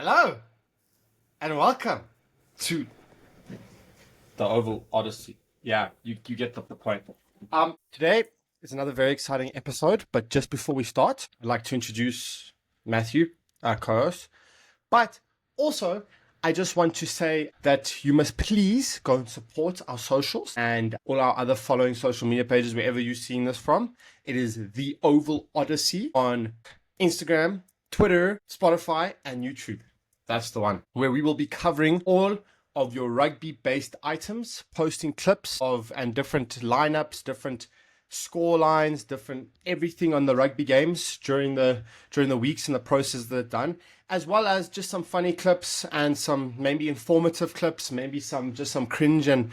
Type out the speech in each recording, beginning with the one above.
Hello and welcome to the Oval Odyssey. Yeah, you get the point. Today is another very exciting episode, but just before we start, I'd like to introduce Matthew, our co-host. But also, I just want to say that you must please go and support our socials and all our other following social media pages, wherever you're seeing this from. It is the Oval Odyssey on Instagram, Twitter, Spotify, and YouTube. That's the one where we will be covering all of your rugby-based items, posting clips of and different lineups, different score lines, different everything on the rugby games during the weeks and the process that are done, as well as just some funny clips and some maybe informative clips, maybe some cringe and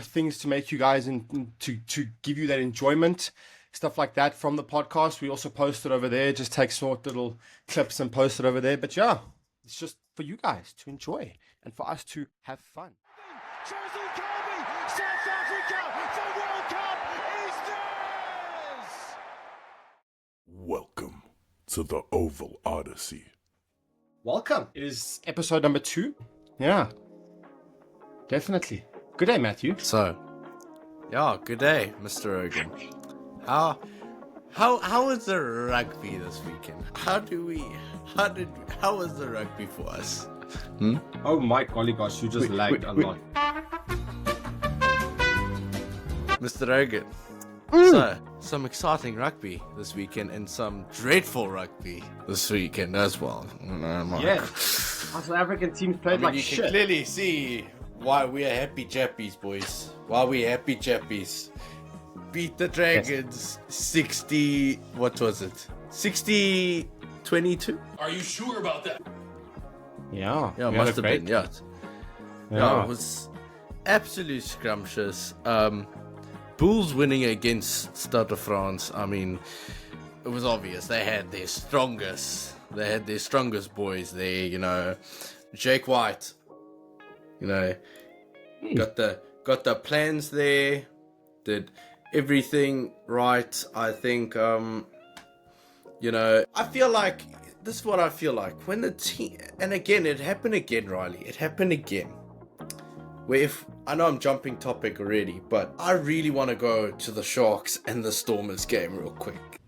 things to make you guys and to give you that enjoyment. Stuff like that from the podcast. We also post it over there. Just take short little clips and post it over there. But yeah, it's just for you guys to enjoy and for us to have fun. South Africa, the World Cup is theirs! Welcome to the Oval Odyssey. Welcome. It is episode number 2. Yeah, definitely. Good day, Matthew. Good day, Mr. Ogan. How was the rugby this weekend? How was the rugby for us? Oh my golly gosh, you just lagged a lot. Mr. Ogan. So, some exciting rugby this weekend and some dreadful rugby this weekend as well. Yes. Our South African teams played like you shit. can clearly see why we are happy Jappies, boys. Why we happy Jappies. Beat the Dragons 60, what was it? 60-22? Are you sure about that? Yeah, Yeah, we must had have a been, great- yeah, it was absolutely scrumptious. Bulls winning against Stade de France, I mean, it was obvious. They had their strongest boys there, Jake White, got the plans there, did everything right. I think, I feel like, this is what I feel like, when the team, and again, it happened again, Riley, it happened again, where if, I know I'm jumping topic already, but I really want to go to the Sharks and the Stormers game real quick.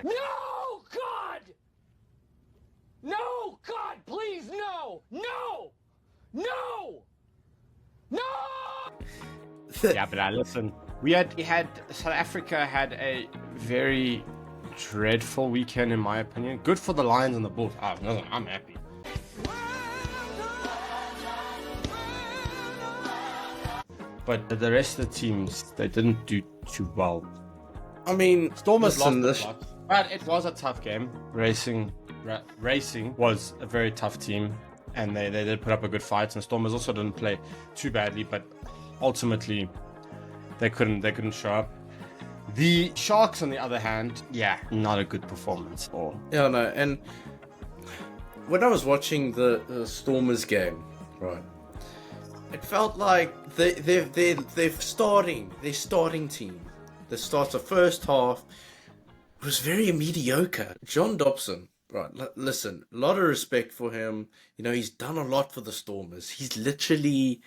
No, God! No, God, please, no! No! No! No! Yeah, but listen, South Africa had a very dreadful weekend in my opinion. Good for the Lions and the Bulls. I'm happy. But the rest of the teams, they didn't do too well. I mean, Stormers listen, lost a lot, but it was a tough game. Racing was a very tough team, and they did put up a good fight. And Stormers also didn't play too badly, but ultimately they couldn't show up. The Sharks, on the other hand, yeah, not a good performance at all. Yeah, no, and when I was watching the Stormers game, right, it felt like their starting team, the starter first half, was very mediocre. John Dobson, right, listen, a lot of respect for him. He's done a lot for the Stormers. He's literally,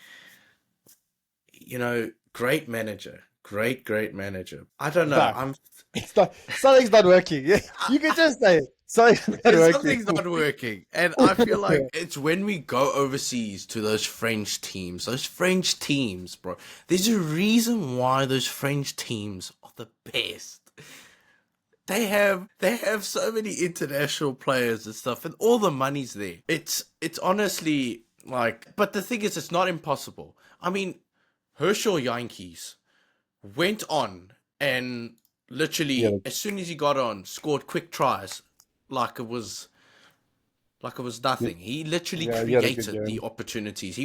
great manager. Great manager. I don't know. Something's not working. You can just say it. Something's not working. And I feel like it's when we go overseas to those French teams, bro. There's a reason why those French teams are the best. They have so many international players and stuff, and all the money's there. It's honestly like, but the thing is, it's not impossible. I mean, Herschel Yankees went on and literally, as soon as he got on, scored quick tries like it was nothing. He literally created the opportunities.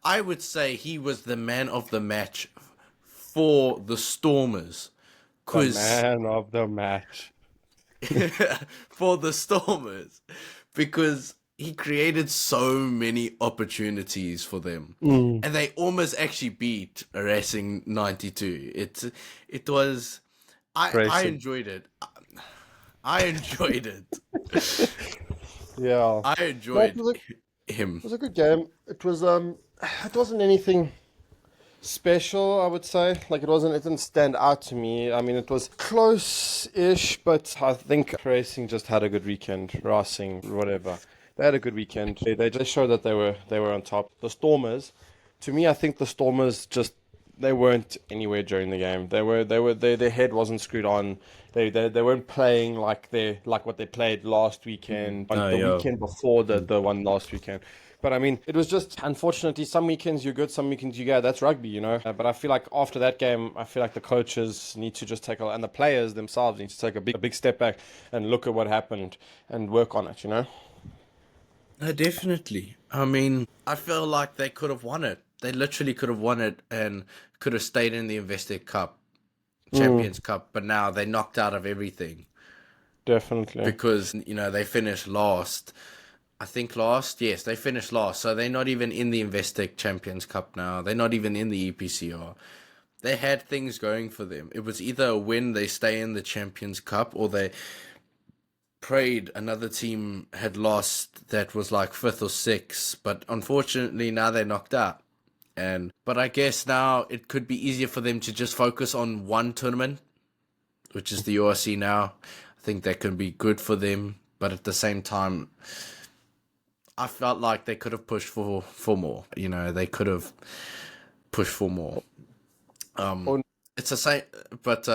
I would say he was the man of the match for the Stormers. The man of the match. For the Stormers, because he created so many opportunities for them, and they almost actually beat Racing 92. It was, I enjoyed it. I enjoyed it. Yeah. I No, enjoyed him. it was a good game. It wasn't anything special, I would say. Like it didn't stand out to me. I mean, it was close-ish, but I think Racing just had a good weekend. Racing, whatever. They had a good weekend. They just showed that they were on top. The Stormers, to me, I think the Stormers just they weren't anywhere during the game. Their head wasn't screwed on. They weren't playing like what they played last weekend, Oh, the yeah. weekend before the one last weekend. But I mean, it was just unfortunately some weekends you're good, some weekends you go. That's rugby, you know. But I feel like after that game, I feel like the coaches need to just and the players themselves need to take a big step back and look at what happened and work on it, you know. No, definitely. I mean, I feel like they could have won it. They literally could have won it and could have stayed in the Investec Cup, Champions Cup, but now they're knocked out of everything Definitely. because, they finished last. I think last, yes, they finished last. So they're not even in the Investec Champions Cup now. They're not even in the EPCR. They had things going for them. It was either a win, they stay in the Champions Cup, or they prayed another team had lost that was like fifth or sixth. But unfortunately, now they're knocked out. But I guess now it could be easier for them to just focus on one tournament, which is the URC now. I think that can be good for them. But at the same time, I felt like they could have pushed for more. They could have pushed for more. Oh, It's the same, but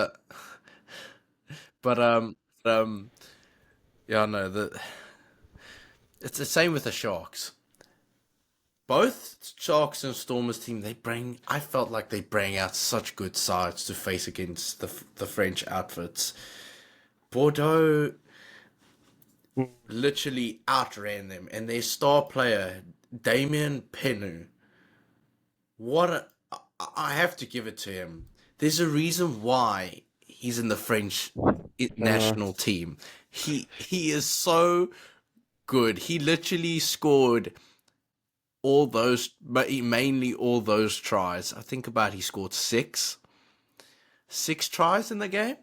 um, yeah, no, it's the same with the Sharks. Both Sharks and Stormers team, I felt like they bring out such good sides to face against the French outfits. Bordeaux literally outran them, and their star player, Damien Penou, I have to give it to him. There's a reason why he's in the French national team. He is so good. He literally scored mainly all those tries. I think he scored six tries in the game,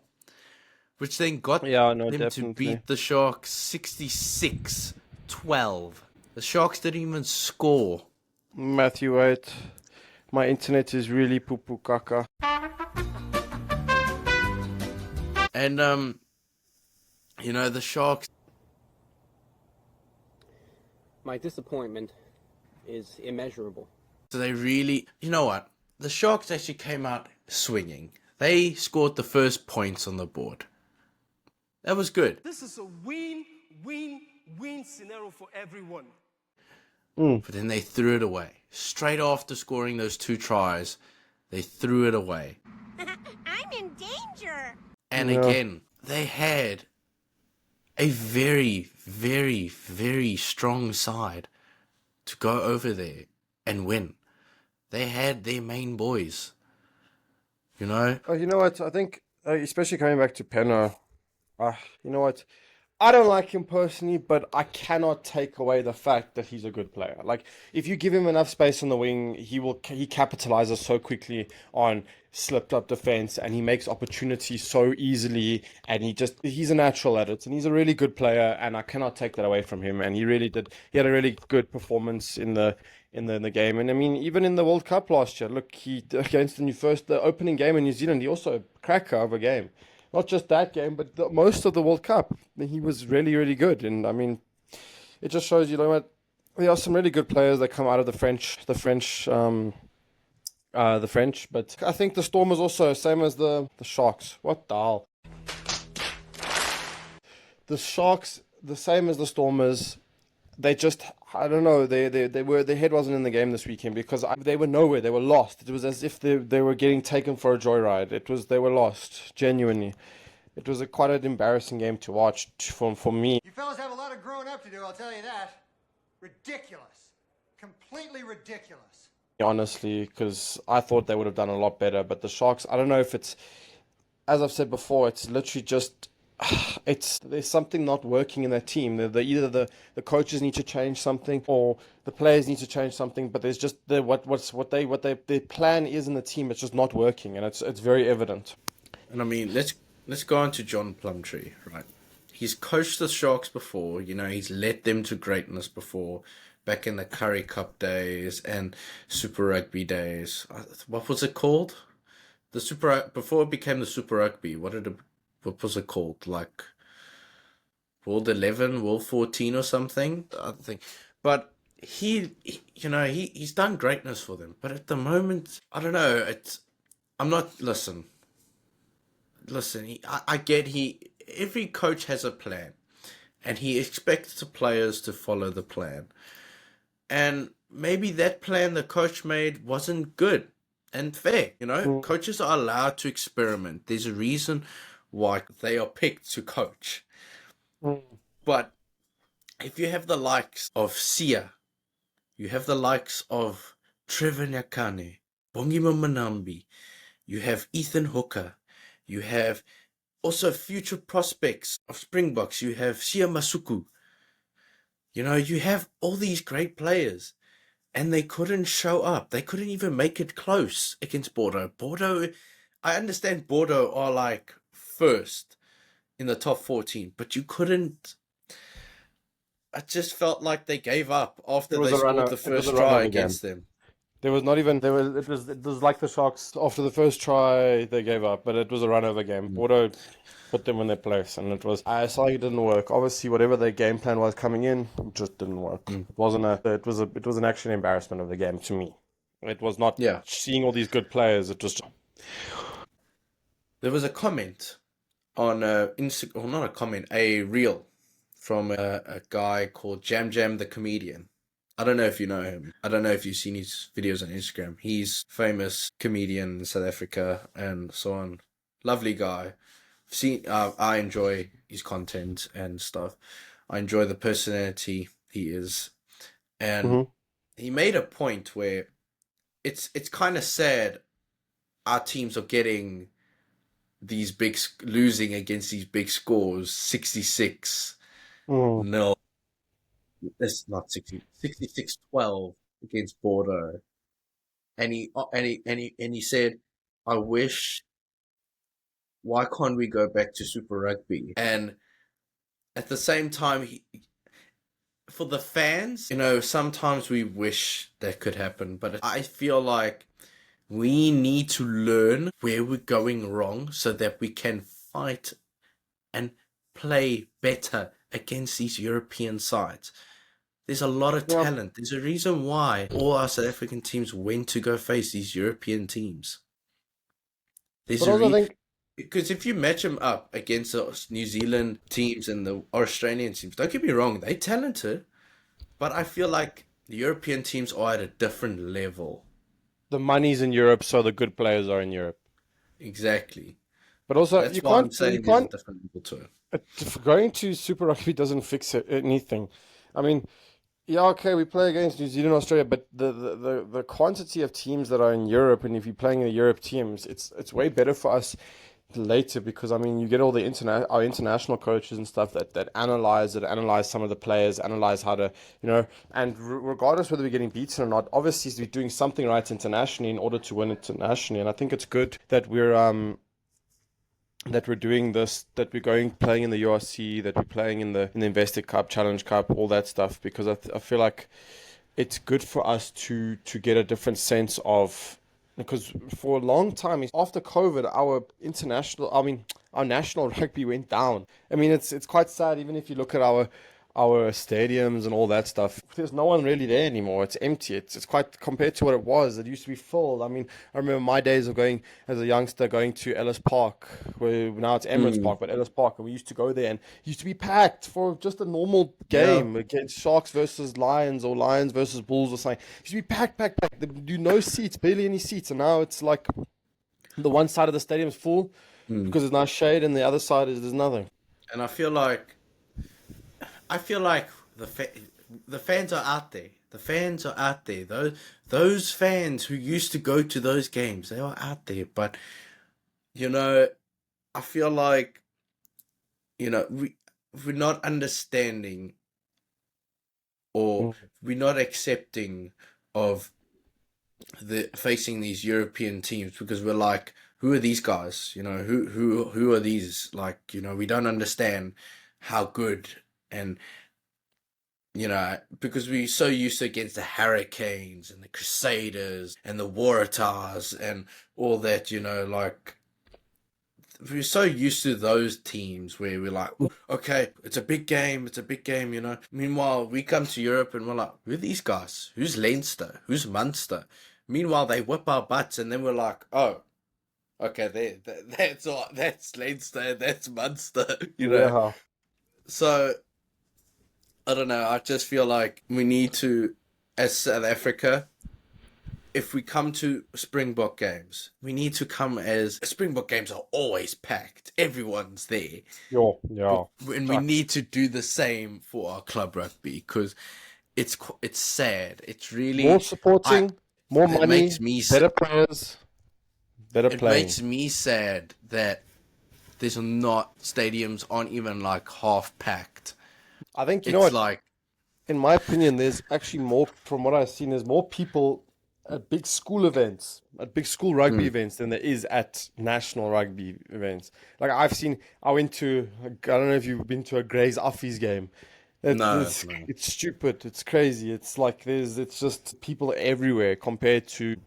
which then got yeah, no, them to definitely. beat the Sharks 66-12. The Sharks didn't even score. Matthew, wait. My internet is really poo-poo caca. And the Sharks. My disappointment is immeasurable. So they really, you know what? The Sharks actually came out swinging. They scored the first points on the board. That was good. This is a win-win-win scenario for everyone. But then they threw it away. Straight after scoring those two tries, they threw it away. I'm in danger. And again, they had a very, very, very strong side to go over there and win. They had their main boys. You know? Oh, you know what? I think, especially coming back to Penno, you know what? I don't like him personally, but I cannot take away the fact that he's a good player. Like, if you give him enough space on the wing, he capitalizes so quickly on slipped up defense, and he makes opportunities so easily, and he's a natural at it, and he's a really good player, and I cannot take that away from him. And he had a really good performance in the game. And I mean, even in the World Cup last year, look, he against the opening game in New Zealand, he also cracker of a game. Not just that game, but most of the World Cup, he was really, really good. And I mean, it just shows you know what, there are some really good players that come out of the French. But I think the Stormers also same as the Sharks. What the hell? The Sharks, the same as the Stormers. They just, I don't know, their head wasn't in the game this weekend because they were nowhere. They were lost. It was as if they were getting taken for a joyride. They were lost, genuinely. It was quite an embarrassing game to watch for me. You fellas have a lot of growing up to do, I'll tell you that. Ridiculous. Completely ridiculous. Honestly, because I thought they would have done a lot better. But the Sharks, I don't know if it's, as I've said before, it's literally just, there's something not working in that team. Either the coaches need to change something or the players need to change something. But there's just their plan is in the team. It's just not working, and it's very evident. And I mean, let's go on to John Plumtree, right? he's coached the Sharks before. He's led them to greatness before, back in the Curry Cup days and Super Rugby days. What was it called? Before it became the Super Rugby. What was it called? Like World 11, World 14 or something, I think. But he's done greatness for them. But at the moment, I don't know. I'm not, listen, I get every coach has a plan and he expects the players to follow the plan. And maybe that plan the coach made wasn't good and fair. Coaches are allowed to experiment. There's a reason why they are picked to coach. But if you have the likes of Sia, you have the likes of Trevor Nyakane, Bongima Manambi, you have Ethan Hooker, you have also future prospects of Springboks, you have Sia Masuku. You have all these great players, and they couldn't show up. They couldn't even make it close against Bordeaux. I understand Bordeaux are like first in the top 14, but you couldn't. I just felt like they gave up after they scored the first try against them. There was not even It was like the Sharks after the first try they gave up, but it was a run over game. Bordeaux put them in their place, and I saw it didn't work. Obviously, whatever their game plan was coming in, it just didn't work. It was an actual embarrassment of the game to me. It was not seeing all these good players. It just There was a comment on Instagram, or not a comment, a reel from a guy called Jam Jam the comedian. I don't know if you know him. I don't know if you've seen his videos on Instagram. He's a famous comedian in South Africa and so on. Lovely guy. I enjoy his content and stuff. I enjoy the personality he is. And he made a point where it's kind of sad our teams are getting these losing against these big scores, 66 nil. That's not 66-12 against Bordeaux. And he said, I wish, why can't we go back to Super Rugby? And at the same time, for the fans, sometimes we wish that could happen, but I feel like we need to learn where we're going wrong so that we can fight and play better against these European sides. There's a lot of talent. There's a reason why all our South African teams went to go face these European teams. Because if you match them up against the New Zealand teams and the Australian teams, don't get me wrong, they're talented, but I feel like the European teams are at a different level. The money's in Europe, so the good players are in Europe. Exactly. But also, that's why I'm saying there's a different level to it. Going to Super Rugby doesn't fix anything. I mean, yeah, okay, we play against New Zealand, Australia, but the quantity of teams that are in Europe, and if you're playing in the Europe teams, it's way better for us later because, I mean, you get all our international coaches and stuff that analyze some of the players, analyze how to, and regardless whether we're getting beaten or not, obviously we're doing something right internationally in order to win internationally, and I think it's good that we're doing this, that we're playing in the URC, that we're playing in the Investor Cup, Challenge Cup, all that stuff, because I feel like it's good for us to get a different sense of, because for a long time, after COVID, our national rugby went down. I mean, it's quite sad, even if you look at our stadiums and all that stuff. There's no one really there anymore. It's empty. It's quite, compared to what it was. It used to be full. I mean, I remember my days of going as a youngster, going to Ellis Park, where now it's Emirates Park, but Ellis Park, and we used to go there, and it used to be packed for just a normal game against Sharks versus Lions or Lions versus Bulls or something. It used to be packed. There were no seats, barely any seats, and now it's like the one side of the stadium is full because there's nice shade, and the other side there's nothing. And I feel like the fans are out there. The fans are out there. Those fans who used to go to those games, they are out there. But, I feel like, we're not understanding or we're not accepting of facing these European teams because we're like, who are these guys? Who are these? Like, we don't understand how good and because we're so used to against the Hurricanes and the Crusaders and the Waratahs and all that, like we're so used to those teams where we're like, okay, it's a big game. Meanwhile, we come to Europe and we're like, who are these guys? Who's Leinster? Who's Munster? Meanwhile, they whip our butts and then we're like, oh, okay, that's Leinster, that's Munster. Yeah. So, I don't know, I just feel like we need to, as South Africa, if we come to Springbok games, we need to come as Springbok games are always packed. Everyone's there. Yeah. And we need to do the same for our club rugby because it's sad. It's really More supporting, more it money, makes me better players, better it playing. makes me sad that there's not stadiums aren't even like half packed. I think, you It's know what, like in my opinion, there's actually more, from what I've seen, there's more people at big school events, at big school rugby events than there is at national rugby events. Like I went to, I don't know if you've been to a Grey's Uffies game. No. It's stupid. It's crazy. It's like it's just people everywhere compared to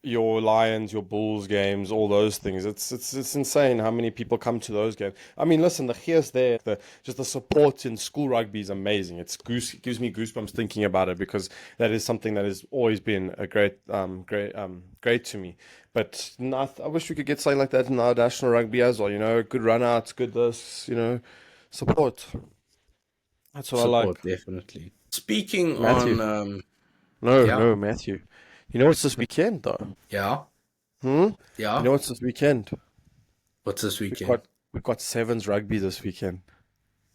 your Lions, your Bulls games, all those things. It's insane how many people come to those games. I mean, listen, the cheers there, just the support in school rugby is amazing. It gives me goosebumps thinking about it because that is something that has always been a great to me. But I wish we could get something like that in our national rugby as well. Good run outs, good this, support. That's what I like. Support, definitely. Speaking Matthew. on No, Matthew. You know what's this weekend though? yeah. Hmm? Yeah. You know what's this weekend? What's this weekend? We've got Sevens rugby this weekend.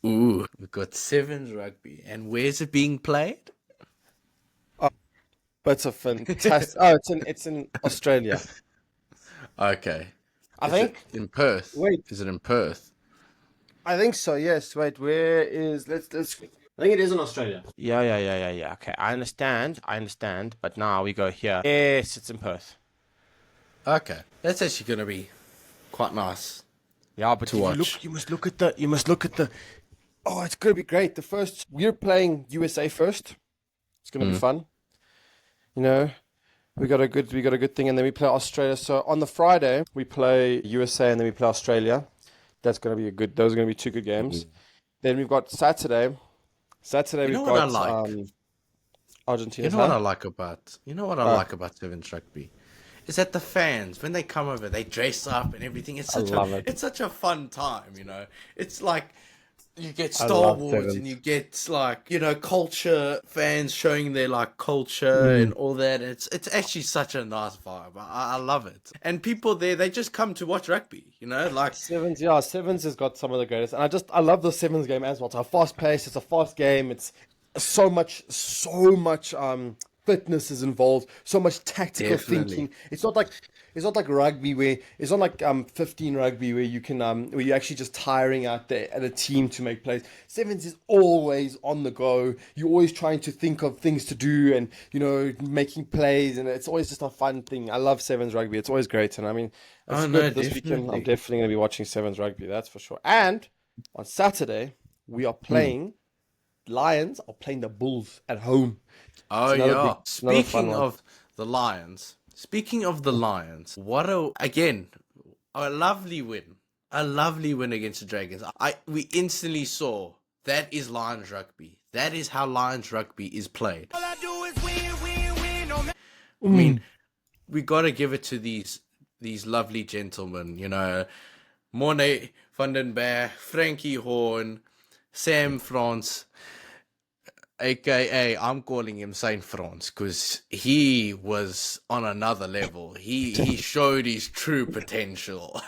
Ooh, we've got Sevens rugby. And where's it being played? But it's a fantastic. Oh, it's in Australia. Okay. I Is think. it in Perth. Wait. Is it in Perth? I think so. Yes. Wait. Where is? Let's. I think it is in Australia. Yeah. Okay, I understand. But now we go here. Yes, it's in Perth. Okay. That's actually gonna be quite nice. Yeah, but To if watch. you must look at the. Oh, it's gonna be great. We're playing USA first. It's gonna be fun. We got a good thing, and then we play Australia. So on the Friday we play USA, and then we play Australia. That's gonna be those are gonna be two good games. Then we've got Saturday. You know We've what I got like? Argentina. You know what I like about Sevens rugby? Is that the fans, when they come over, they dress up and everything. It's love it. it's such a fun time, It's like you get Star love Wars Sevens. and you get like, culture fans showing their like culture and all that. It's actually such a nice vibe. I love it. And people there, they just come to watch rugby, like Sevens, yeah, Sevens has got some of the greatest, and I love the Sevens game as well. It's a fast pace, it's a fast game. It's so much fitness is involved, so much tactical Definitely. thinking. It's not like rugby where it's not like 15 rugby where you can where you're actually just tiring out there at a team to make plays. Sevens is always on the go. You're always trying to think of things to do and making plays, and it's always just a fun thing. I love Sevens rugby. It's always great, and I mean, it's good this weekend. I'm definitely going to be watching Sevens rugby. That's for sure. And on Saturday we are playing. Lions are playing the Bulls at home. Oh It's another yeah. another fun Speaking one. of the Lions, a lovely win. A lovely win against the Dragons. We instantly saw that is Lions rugby. That is how Lions rugby is played. All I do is win, no matter. I mean, we got to give it to these lovely gentlemen, Morne van den Berg, Frankie Horn, Sam France, aka I'm calling him Saint France because he was on another level. He showed his true potential.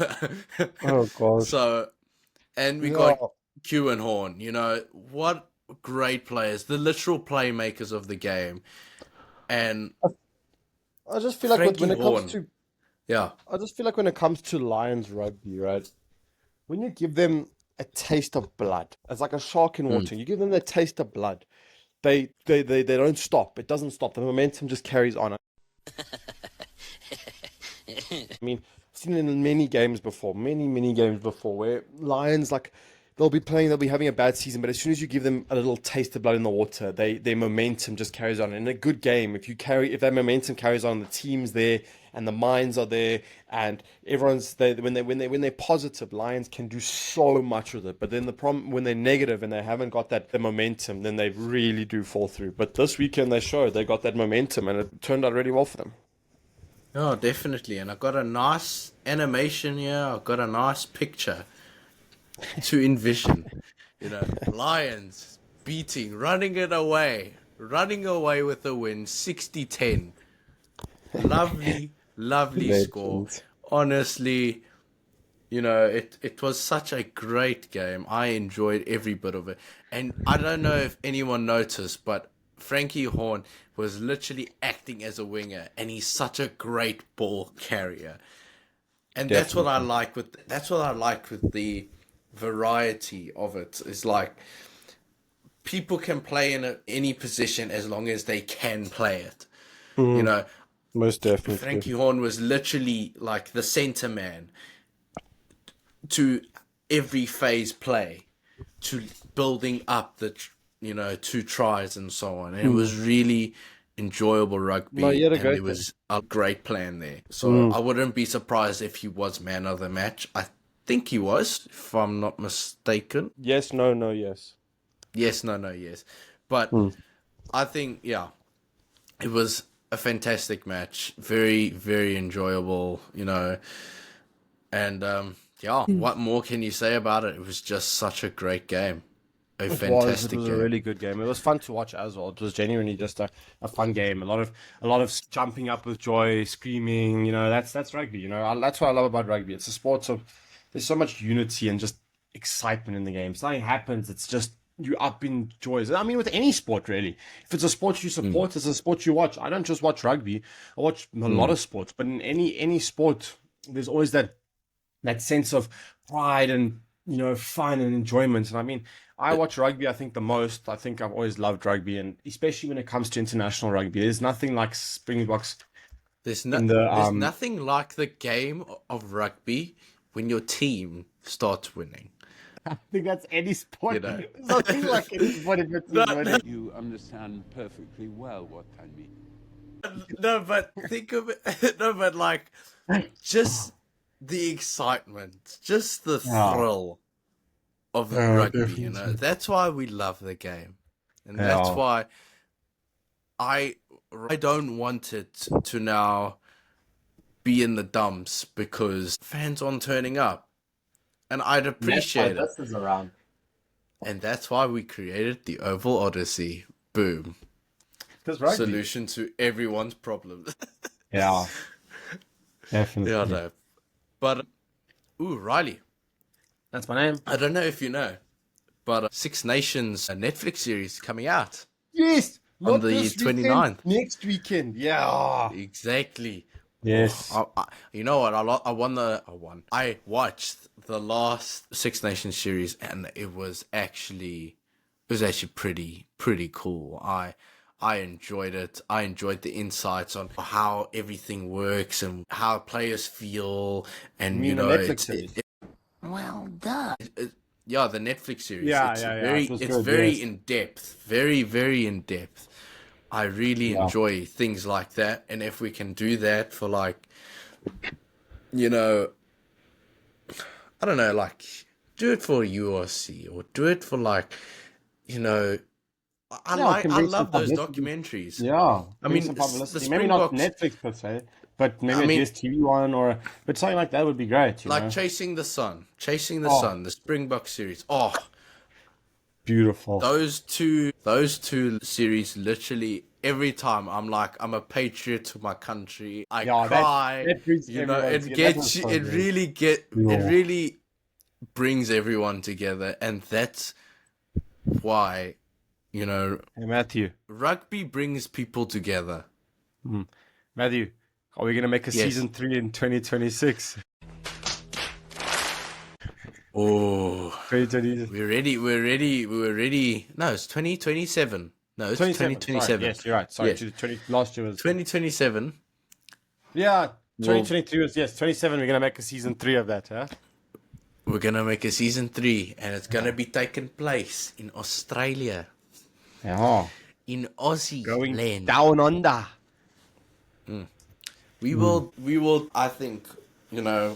Oh god. So, and we got Q and Horn. What great players, the literal playmakers of the game, and I just feel like Frankie when it Horn. comes to yeah, Lions rugby, right? When you give them a taste of blood, it's like a shark in water. You give them the taste of blood, they don't stop. It doesn't stop. The momentum just carries on. I mean, I've seen it in many games before, many games before, where Lions they'll be having a bad season, but as soon as you give them a little taste of blood in the water, their momentum just carries on. In a good game, if that momentum carries on, the team's there and the minds are there, and everyone's there. When they're positive, Lions can do so much with it. But then the problem when they're negative and they haven't got the momentum, then they really do fall through. But this weekend they showed they got that momentum, and it turned out really well for them. Oh, definitely. And I got a nice animation here. I got a nice picture to envision. Lions running away with the win, 60-10. Lovely score. Honestly, it was such a great game. I enjoyed every bit of it. And I don't know if anyone noticed, but Frankie Horn was literally acting as a winger, and he's such a great ball carrier. And that's what I like with the variety of it. Is like people can play in any position as long as they can play it. Most definitely. Frankie Horn was literally like the center man to every phase play, to building up the two tries and so on. And it was really enjoyable rugby. And there was a great plan there. So I wouldn't be surprised if he was man of the match. I think he was, if I'm not mistaken. Yes, no, yes. Yes, no, yes. But I think, it was a fantastic match. Very, very enjoyable, And, what more can you say about it? It was just such a great game. Fantastic game. It was a really good game. It was fun to watch as well. It was genuinely just a fun game. A lot of jumping up with joy, screaming. That's rugby. That's what I love about rugby. It's a sport of there's so much unity and just excitement in the game. Something happens, it's just you up in joys. I mean, with any sport really. If it's a sport you support, it's a sport you watch. I don't just watch rugby. I watch a lot of sports, but in any sport, there's always that sense of pride and fun and enjoyment. And I mean, I watch rugby, I think, the most. I think I've always loved rugby, and especially when it comes to international rugby. There's nothing like Springboks. There's nothing like the game of rugby when your team starts winning. I think that's any sport. There's nothing like any sport if it's winning. You understand perfectly well what I mean. No, but think of it. No, but like, just the excitement, just the thrill of the rugby. That's why we love the game, and that's why I don't want it to now be in the dumps because fans aren't turning up, and I'd appreciate it. This is around, and that's why we created the Oval Odyssey. Boom. Solution to everyone's problems. Yeah, definitely. Yeah, no. But, Riley. That's my name. I don't know if you know, but Six Nations, a Netflix series coming out. Yes! On the 29th. Next weekend, yeah. Exactly. Yes. You know what? I watched the last Six Nations series, and it was actually pretty cool. I enjoyed it. I enjoyed the insights on how everything works and how players feel, and Well, duh. Yeah, the Netflix series. Yeah, It's very in depth. Very, very in depth. I really enjoy things like that, and if we can do that for I don't know, like do it for URC or do it for I love those documentaries. Yeah, I mean, maybe not Netflix per se, but maybe a DSTV one but something like that would be great. You know? Chasing the Sun, the Springbok series. Oh, beautiful. Those two series, literally every time I'm a patriot to my country. I cry. It really brings everyone together, and that's why. Hey, Matthew. Rugby brings people together. Matthew, are we going to make a season 3 in 2026? Oh, 2020. we're ready. No, it's 2027. No, it's 2027. Sorry. Yes, you're right. Sorry, Yes. last year was 2027. Yeah, 2023 was 27. We're going to make a season 3 of that, huh? We're gonna make a season 3, and it's gonna be taking place in Australia, Yeah. in Aussie Going land. down under. We will. I think, we're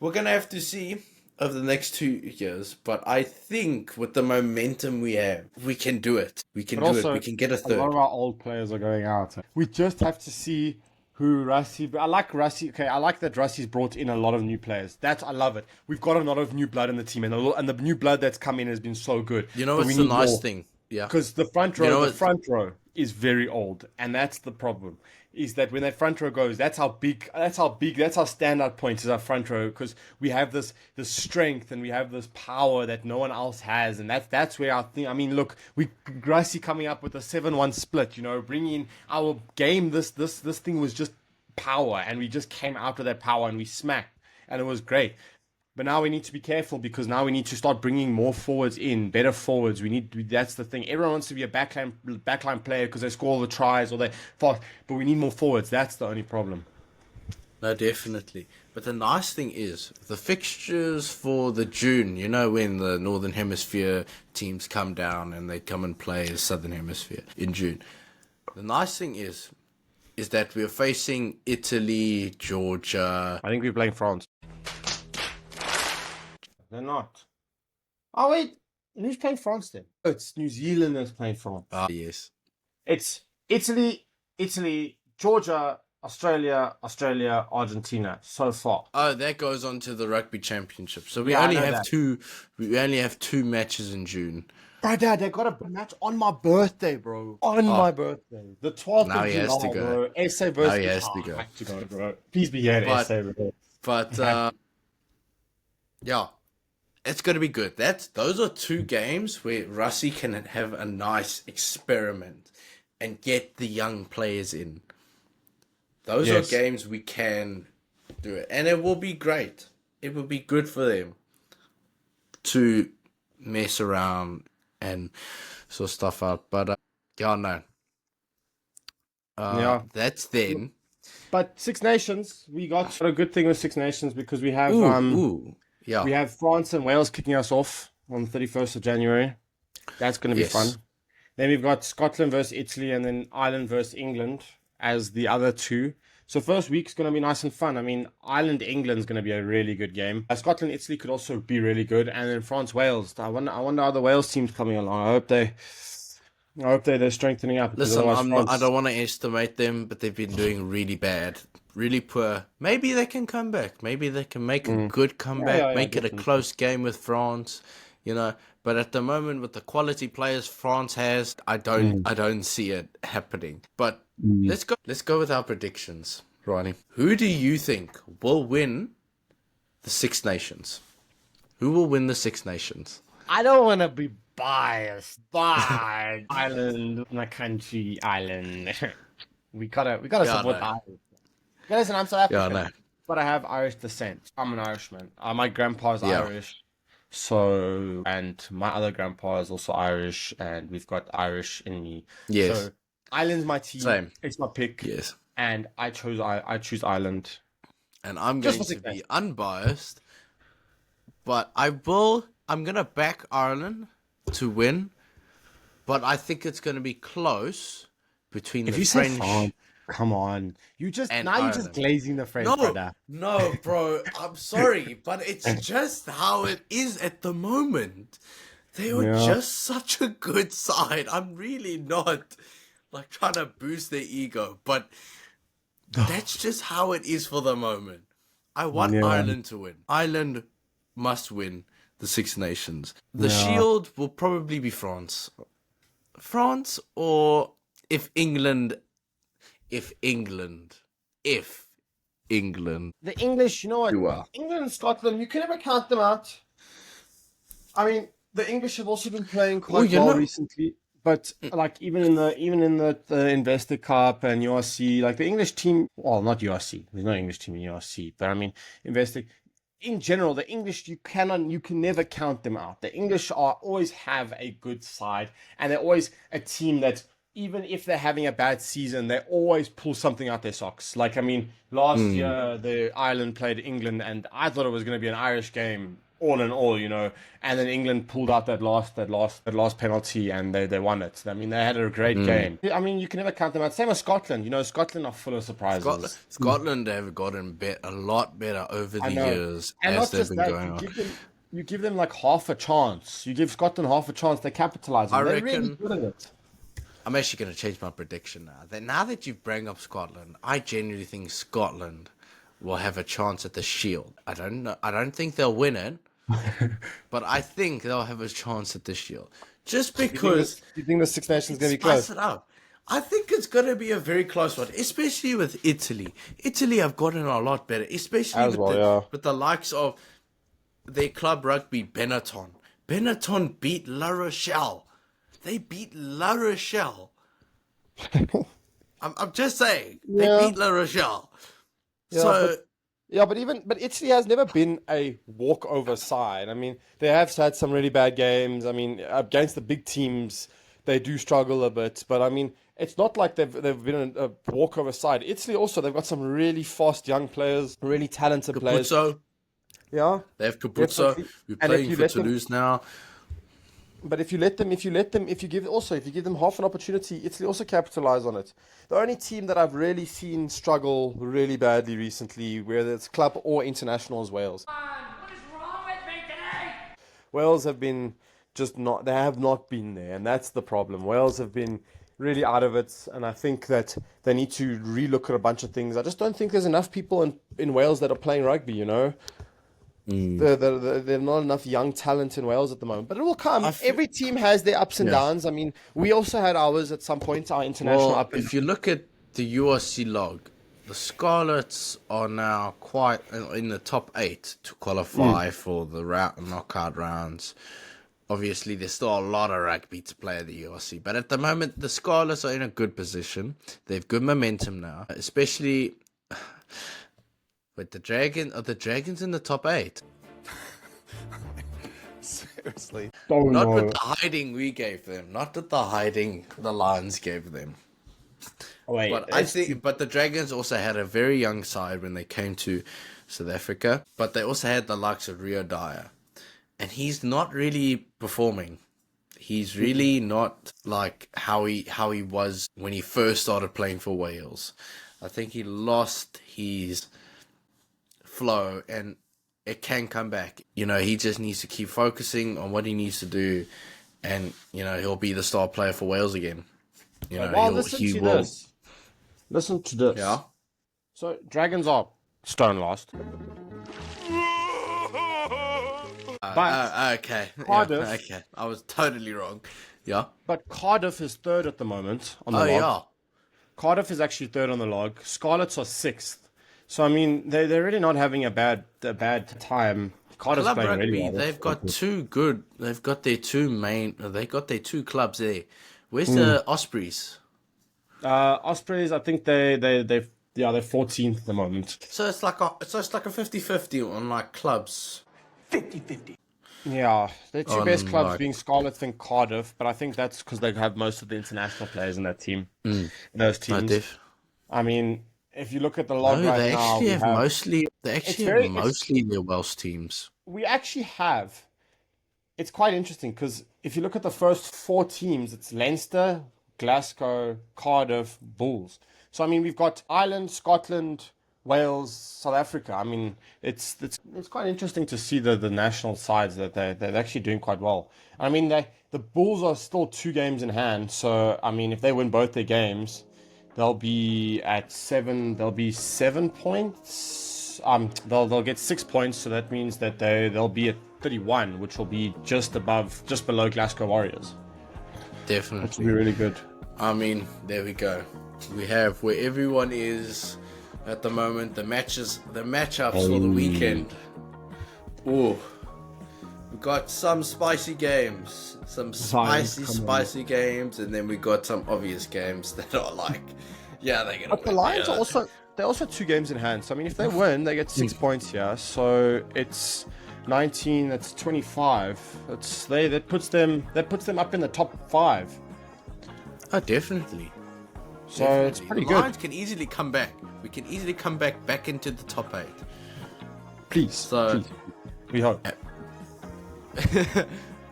gonna have to see over the next 2 years. But I think with the momentum we have, we can do it. We can But do also, it. We can get a a lot third. of our old players are going out. We just have to see who Rassi. I like Rassi. Okay, I like that Rassi's brought in a lot of new players. I love it. We've got a lot of new blood in the team, and the new blood that's come in has been so good. You know But what's we the need nice more. thing? Yeah. Because the front row, You know what- front row is very old, and that's the problem. Is that when that front row goes, that's our standout point is our front row, because we have this strength and we have this power that no one else has, and that's where our thing. I mean, look, Gracie coming up with a 7-1 split, bringing in our game. This thing was just power, and we just came out of that power and we smacked, and it was great. But now we need to be careful, because now we need to start bringing more forwards in, better forwards. That's the thing. Everyone wants to be a backline player because they score all the tries or they fast, but we need more forwards. That's the only problem. No, definitely. But the nice thing is the fixtures for the June. When the Northern Hemisphere teams come down and they come and play the Southern Hemisphere in June. The nice thing is that we're facing Italy, Georgia. I think we're playing France. They're not. Oh wait, who's playing France then? Oh, it's New Zealand that's playing France. Yes. It's Italy, Georgia, Australia, Argentina so far. Oh, that goes on to the Rugby Championship. So we Yeah, I only know have that. two. We only have 2 matches in June. Bro, Dad, they got a match on my birthday, bro. On my birthday. The 12th Now of he July, has to go. bro. SA versus... Now he has to go. I have to go, bro. Please be here at But- SA, bro. But yeah, it's gonna be good. Those are 2 games where Russie can have a nice experiment and get the young players in. Those Yes. are games we can do it, and it will be great. It will be good for them to mess around and sort stuff out. But yeah, no. Yeah. That's then. But Six Nations, we got a good thing with Six Nations, because we have Yeah. we have France and Wales kicking us off on the 31st of January. That's going to be Yes. fun. Then we've got Scotland versus Italy, and then Ireland versus England as the other 2. So first week's going to be nice and fun. I mean, Ireland-England's going to be a really good game. Scotland-Italy could also be really good. And then France-Wales. I wonder how the Wales team's coming along. I hope they're strengthening up. because Listen, otherwise I don't want to estimate them, but they've been doing really bad, really poor. Maybe they can come back. Maybe they can make a good comeback, Yeah, make it a definitely. close game with France. But at the moment, with the quality players France has, I don't see it happening. But let's go with our predictions, Ronnie. Who do you think will win the Six Nations? Who will win the Six Nations? I don't want to be biased, but Ireland, my country, Ireland. we gotta support no. Ireland. Listen, I'm South Yeah, I African, know. but I have Irish descent. I'm an Irishman. My grandpa's Yeah. Irish, and my other grandpa is also Irish, and we've got Irish in me. Yes. So Ireland's my team. Same. It's my pick. Yes. And I choose Ireland. And I'm Just going for to Six be unbiased, but I'm gonna back Ireland to win, but I think it's gonna be close between the French. Come on. You're just And just Ireland. glazing the French, No, brother. no, bro. I'm sorry, but it's just how it is at the moment. They are Yeah. just such a good side. I'm really not trying to boost their ego, but that's just how it is for the moment. I want Yeah. Ireland to win. Ireland must win the Six Nations. The Yeah. Shield will probably be France. France, or if England. The English, you know what? You are. England and Scotland, you can never count them out. I mean, the English have also been playing quite you well know- recently. But even in the Investor Cup and URC, the English team, well, not URC. There's no English team in URC, but I mean, Investor. In general, the English, you can never count them out. The English always have a good side, and they're always a team that, even if they're having a bad season, they always pull something out their socks. Last year, the Ireland played England, and I thought it was going to be an Irish game, all in all, and then England pulled out that last penalty and they won it. I mean, they had a great game. I mean, you can never count them out. Same as Scotland. Scotland are full of surprises. Scotland have gotten a lot better over the years and as not they've just been that, going on. you give them like half a chance. You give Scotland half a chance, they capitalize. I They're reckon- really good at it. I'm actually going to change my prediction now. Now that you've brought up Scotland, I genuinely think Scotland will have a chance at the Shield. I don't know. I don't think they'll win it, but I think they'll have a chance at the Shield. Just because You think the Six Nations is going to be spice close? it up. I think it's going to be a very close one, especially with Italy. Italy have gotten a lot better, especially with the likes of their club rugby, Benetton. Benetton beat La Rochelle. They beat La Rochelle. I'm just saying. They beat La Rochelle. But Italy has never been a walkover side. I mean, they have had some really bad games. I mean, against the big teams, they do struggle a bit. But I mean, it's not like they've been a walkover side. Italy also, they've got some really fast young players, really talented players. Yeah, they have Capuzzo, who's playing for Toulouse now. But if you give them half an opportunity, Italy also capitalize on it. The only team that I've really seen struggle really badly recently, whether it's club or international, is Wales. What is wrong with me today? Wales have been they have not been there, and that's the problem. Wales have been really out of it, and I think that they need to relook at a bunch of things. I just don't think there's enough people in Wales that are playing rugby, There's not enough young talent in Wales at the moment, but it will come. Every team has their ups and downs. I mean, we also had ours at some point, our international up. If you look at the URC log, the Scarlets are now quite in the top 8 to qualify for the knockout rounds. Obviously, there's still a lot of rugby to play at the URC, but at the moment, the Scarlets are in a good position. They have good momentum now, especially. But the Dragons in the top 8. Seriously. Not with the hiding we gave them. Not with the hiding the Lions gave them. But the Dragons also had a very young side when they came to South Africa. But they also had the likes of Rio Dyer. And he's not really performing. He's really not like how he was when he first started playing for Wales. I think he lost his flow, and it can come back. He just needs to keep focusing on what he needs to do, and he'll be the star player for Wales again. Listen to this. Yeah. So Dragons are stone last. Okay. Cardiff. Yeah, okay. I was totally wrong. Yeah. But Cardiff is third at the moment on the log. Yeah. Cardiff is actually third on the log. Scarlets are sixth. So I mean, they're really not having a bad time. Cardiff's Club playing Rugby, really well. they've got two good. They've got their two clubs there. Where's the Ospreys? Ospreys, I think they're 14th at the moment. So it's like a 50-50 on like clubs. 50-50. Yeah, the two best clubs being Scarlets and Cardiff, but I think that's because they have most of the international players in that team. In those teams. I mean, if you look at the log they now, actually have mostly their Welsh teams. We actually have. It's quite interesting because if you look at the first 4 teams, it's Leinster, Glasgow, Cardiff, Bulls. So I mean, we've got Ireland, Scotland, Wales, South Africa. I mean, it's quite interesting to see the national sides that they're actually doing quite well. I mean, the Bulls are still 2 games in hand. So I mean, if they win both their games, they'll be at 7. They'll be 7 points. They'll get 6 points. So that means that they'll be at 31, which will be just below Glasgow Warriors. Definitely, which will be really good. I mean, there we go. We have where everyone is at the moment. The matchups for the weekend. Oh, we got some spicy games, spicy games, and then we got some obvious games that are like, yeah, they're gonna. But the Lions are also 2 games in hand. So I mean, if they win, they get 6 points here. So it's 19. That's 25. That puts them up in the top 5. Oh, definitely. So it's pretty good. Lions can easily come back. We can easily come back into the top 8. Please. We hope.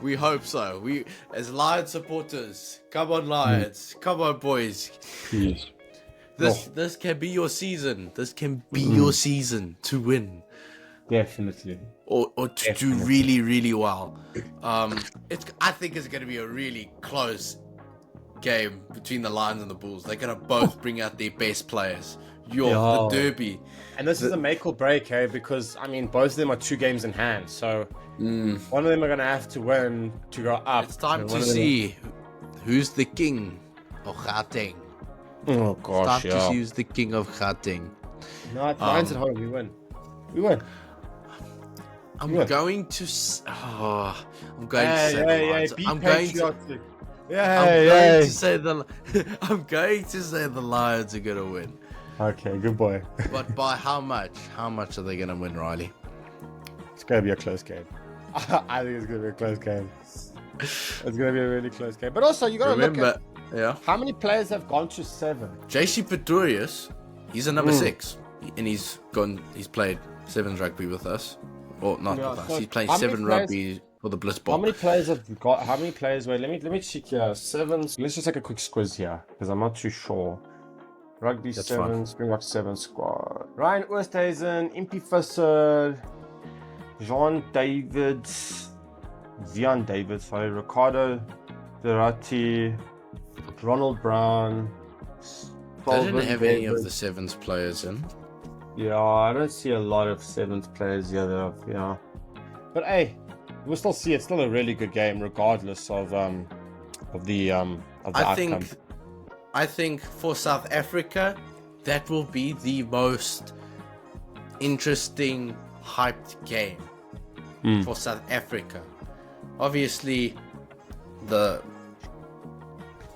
We hope so. We, as Lions supporters, come on, Lions, come on, boys. Please. This can be your season. This can be your season to win. Definitely. Or to do really, really well. I think it's going to be a really close game between the Lions and the Bulls. They're going to both bring out their best players. The derby. And this is a make or break, hey, because, I mean, both of them are 2 games in hand. So one of them are going to have to win to go up. It's time to see who's the king of Gauteng. Oh, gosh, It's time to see who's the king of Gauteng. No, it's Lions at home. We win. We win. I'm going to say the Lions. Be I'm going patriotic. to say I'm going to say the Lions are going to win. Okay, good boy. But by how much? How much are they going to win, Riley? It's going to be a close game. I think it's going to be a close game. It's going to be a really close game. But also, you got to look at how many players have gone to 7. JC Pretorius, he's a number 6, and he's played 7s rugby with us, or not with us. So He's played 7 rugby for the Blitzball. How many players have got? How many players? Wait, let me check here. 7s. Let's just take a quick squiz here because I'm not too sure. Rugby That's 7, Springbok 7 squad. Ryan Oosthuizen, Impie Visser, Jean David, Ricardo Verratti, Ronald Brown. They didn't have any of the 7s players in. Yeah, I don't see a lot of 7s players here. Yeah, but hey, we'll still see. It's still a really good game, regardless of the outcome. I think for South Africa, that will be the most interesting, hyped game for South Africa. Obviously, the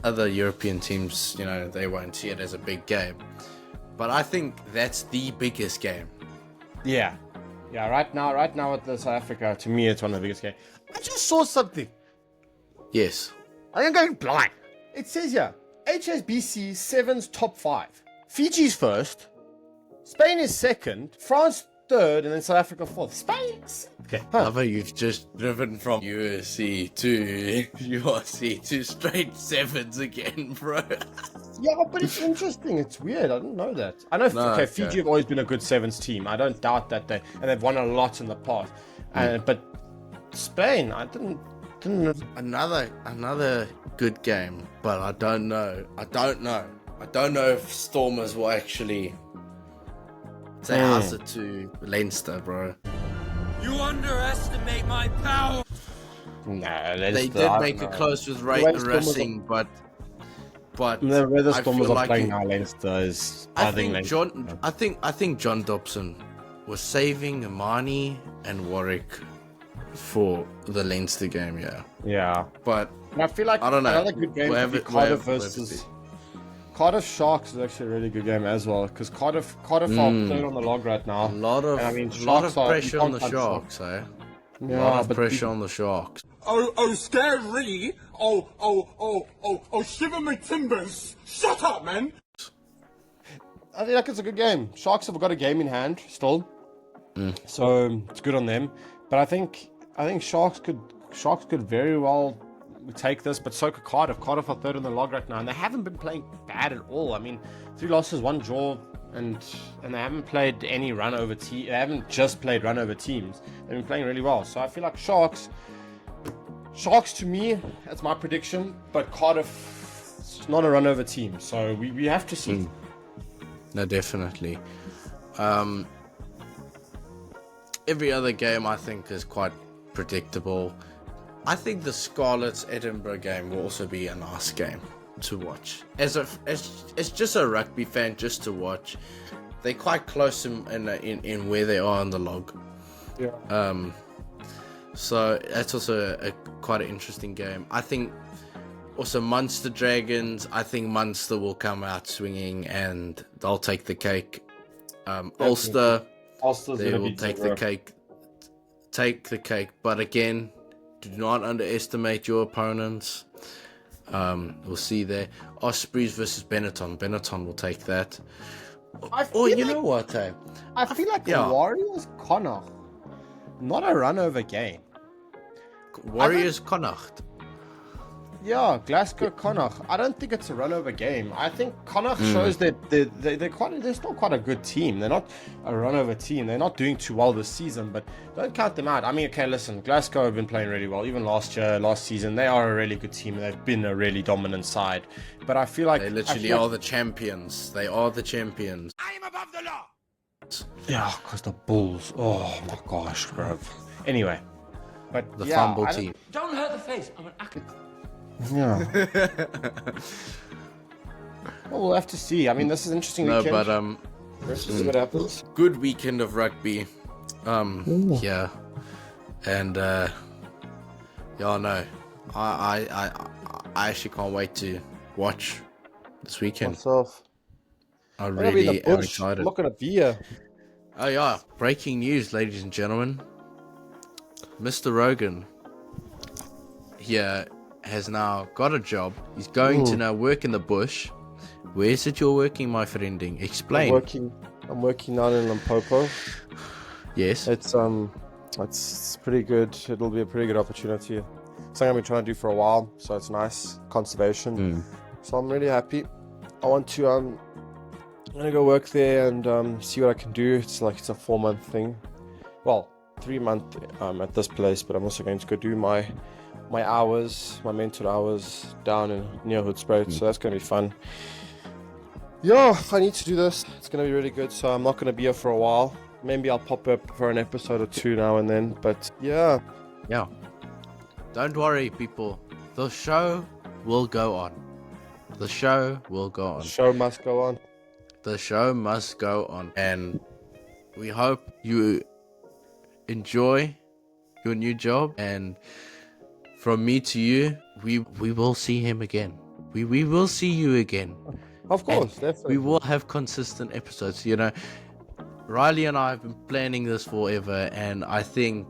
other European teams, they won't see it as a big game. But I think that's the biggest game. Yeah. Right now with the South Africa, to me, it's one of the biggest games. I just saw something. Yes. I am going blind. It says here, HSBC 7's top 5. Fiji's first. Spain is second. France third, and then South Africa fourth. Spain. Okay. I love how you've just driven from USC to URC to straight 7s again, bro. Yeah, but it's interesting. It's weird. I didn't know that. I know. Fiji have always been a good 7s team. I don't doubt that they've won a lot in the past. But Spain, I didn't know. Another good game, but I don't know. I don't know if Stormers will actually say answer to Leinster, bro. You underestimate my power. Nah, They did make it close with Racing, but the way the I Stormers feel are like playing now, Leinster is. I think John Dobson was saving Imani and Warwick for the Leinster game, Yeah. But I feel like I don't know. Another good game would be Cardiff versus Cardiff Sharks is actually a really good game as well because Cardiff are third on the log right now. A lot of pressure on the Sharks, eh? Yeah, a lot of pressure on the Sharks. Oh, scary. Oh, shiver my timbers. Shut up, man. I think it's a good game. Sharks have got a game in hand still, so it's good on them. But I think Sharks could very well take this, but so could Cardiff. Cardiff are third on the log right now, and they haven't been playing bad at all. I mean, 3 losses, 1 draw, and they haven't played any run over team. They haven't just played run over teams. They've been playing really well. So I feel like Sharks to me, that's my prediction. But Cardiff, it's not a run over team, so we have to see. No, definitely. Every other game I think is quite predictable. I think the Scarlets Edinburgh game will also be a nice game to watch. As just a rugby fan, just to watch. They're quite close in where they are on the log. Yeah. So that's also quite an interesting game. I think also Munster Dragons. I think Munster will come out swinging and they'll take the cake. Ulster, they will take the cake. Take the cake, but again, do not underestimate your opponents. We'll see there. Ospreys versus Benetton. Benetton will take that. Know what? I feel like Warriors Connacht, not a run over game. Warriors Connacht. Yeah, Glasgow Connacht. I don't think it's a run over game. I think Connacht shows that they're still quite a good team. They're not a run over team. They're not doing too well this season, but don't count them out. I mean, okay, listen, Glasgow have been playing really well. Even last season, they are a really good team. They've been a really dominant side. But I feel like They literally are the champions. They are the champions. I am above the law. yeah, because the Bulls. Oh my gosh, bro. Anyway, but The yeah, fumble I don't- team. Don't hurt the face. I'm an actor. Yeah. Well, we'll have to see. I mean, this is an interesting No, weekend. but Let's see what happens. good weekend of rugby. Yeah, and yeah, no, I actually can't wait to watch this weekend. Myself. I I'm gonna be in really the am bush. excited. I'm not gonna be here. Oh yeah, breaking news, ladies and gentlemen. Mr. Rogan here has now got a job. He's going to now work in the bush. Where is it you're working, my friending? Explain. I'm working down in Limpopo. Yes. It's pretty good. It'll be a pretty good opportunity. Something I've been trying to do for a while, so it's nice. Conservation. So I'm really happy. I want to I'm gonna go work there and see what I can do. It's a 4-month thing. Well, 3-month at this place, but I'm also going to go do my hours, my mental hours down in near Hoedspruit, so that's going to be fun. Yeah, I need to do this. It's going to be really good, so I'm not going to be here for a while. Maybe I'll pop up for an episode or two now and then, but yeah. Yeah. Don't worry, people. The show will go on. The show will go on. The show must go on. The show must go on. And we hope you enjoy your new job. And from me to you, we will see him again. We will see you again. Of course, And definitely. we will have consistent episodes. You know, Riley and I have been planning this forever, and I think,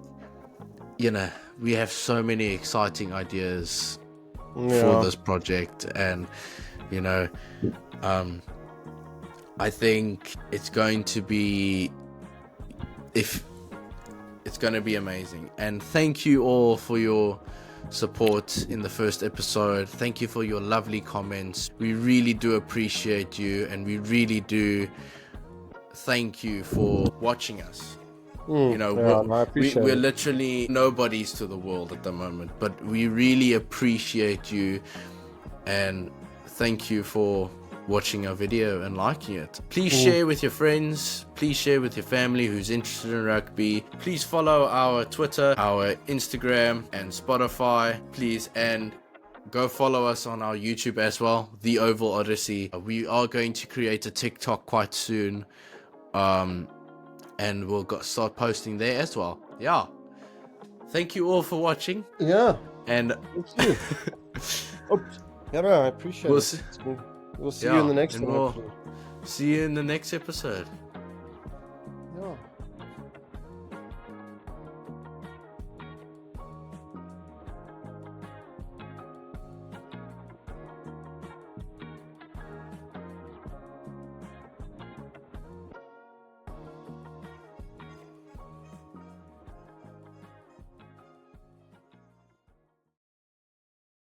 you know, we have so many exciting ideas for this project, and you know, I think it's going to be amazing. And thank you all for your support in the first episode. Thank you for your lovely comments. We really do appreciate you, and we really do thank you for watching us. You know, I appreciate we're it. literally nobodies to the world at the moment, but we really appreciate you, and thank you for watching our video and liking it. Please share with your friends. Please share with your family who's interested in rugby. Please follow our Twitter, our Instagram, and Spotify. Please, and go follow us on our YouTube as well, The Oval Odyssey. We are going to create a TikTok quite soon, and we'll start posting there as well. Yeah. Thank you all for watching. Yeah, And thank you. Yeah, no, I appreciate We'll it. see- We'll see you in the next and one. we'll hopefully. see you in the next episode.